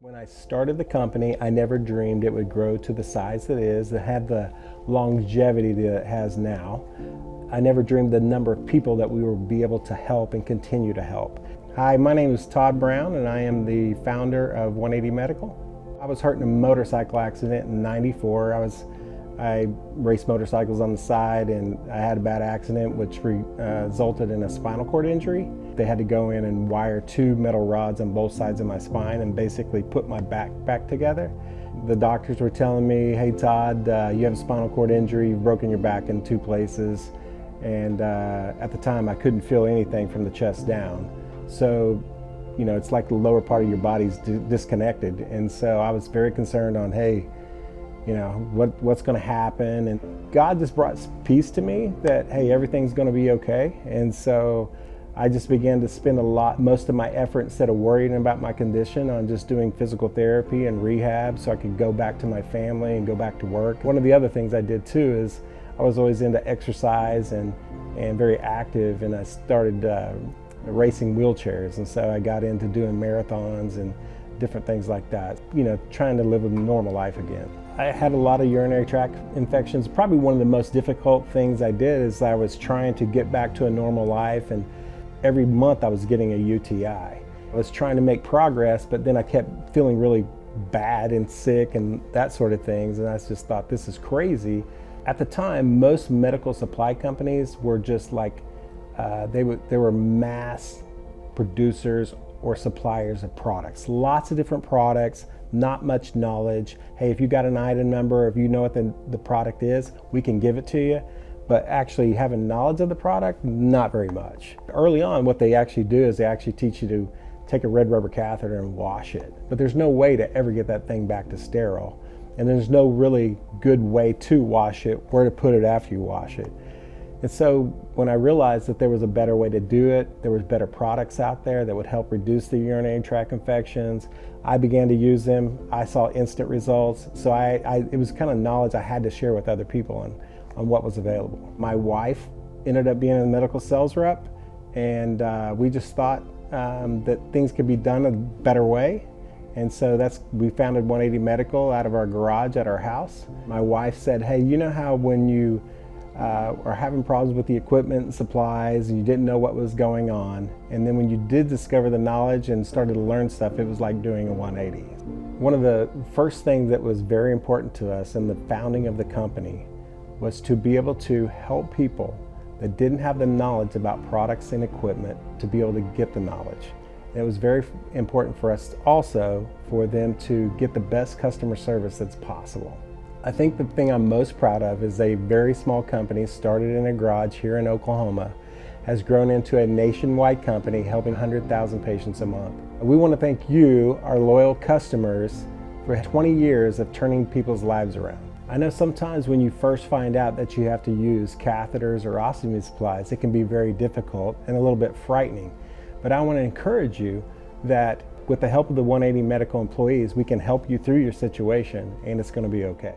When I started the company, I never dreamed it would grow to the size it is, that had the longevity that it has now. I never dreamed the number of people that we would be able to help and continue to help. Hi, my name is Todd Brown and I am the founder of 180 Medical. I was hurt in a motorcycle accident in '94. I raced motorcycles on the side and I had a bad accident which resulted in a spinal cord injury. They had to go in and wire 2 metal rods on both sides of my spine and basically put my back together. The doctors were telling me, hey Todd, you have a spinal cord injury, you've broken your back in 2 places. And at the time I couldn't feel anything from the chest down. So, you know, it's like the lower part of your body's disconnected. And so I was very concerned on, hey, you know, what's going to happen? And God just brought peace to me that, hey, everything's going to be okay. And so I just began to spend most of my effort, instead of worrying about my condition, on just doing physical therapy and rehab so I could go back to my family and go back to work. One of the other things I did too is I was always into exercise and very active, and I started racing wheelchairs, and so I got into doing marathons and different things like that, you know, trying to live a normal life again. I had a lot of urinary tract infections. Probably one of the most difficult things I did is I was trying to get back to a normal life, and every month I was getting a UTI. I was trying to make progress, but then I kept feeling really bad and sick and that sort of things, and I just thought, this is crazy. At the time, most medical supply companies were just like, they were mass producers or suppliers of products. Lots of different products, not much knowledge. Hey, if you got an item number, if you know what the product is, we can give it to you. But actually having knowledge of the product, not very much. Early on, what they actually do is they actually teach you to take a red rubber catheter and wash it. But there's no way to ever get that thing back to sterile. And there's no really good way to wash it, where to put it after you wash it. And so when I realized that there was a better way to do it, there was better products out there that would help reduce the urinary tract infections, I began to use them. I saw instant results. So it was kind of knowledge I had to share with other people on what was available. My wife ended up being a medical sales rep, and we just thought that things could be done a better way. And so we founded 180 Medical out of our garage at our house. My wife said, hey, you know how when you are having problems with the equipment and supplies and you didn't know what was going on, and then when you did discover the knowledge and started to learn stuff, it was like doing a 180. One of the first things that was very important to us in the founding of the company was to be able to help people that didn't have the knowledge about products and equipment to be able to get the knowledge. And it was very important for us also for them to get the best customer service that's possible. I think the thing I'm most proud of is a very small company started in a garage here in Oklahoma has grown into a nationwide company helping 100,000 patients a month. We want to thank you, our loyal customers, for 20 years of turning people's lives around. I know sometimes when you first find out that you have to use catheters or ostomy supplies, it can be very difficult and a little bit frightening. But I want to encourage you that with the help of the 180 Medical employees, we can help you through your situation, and it's going to be okay.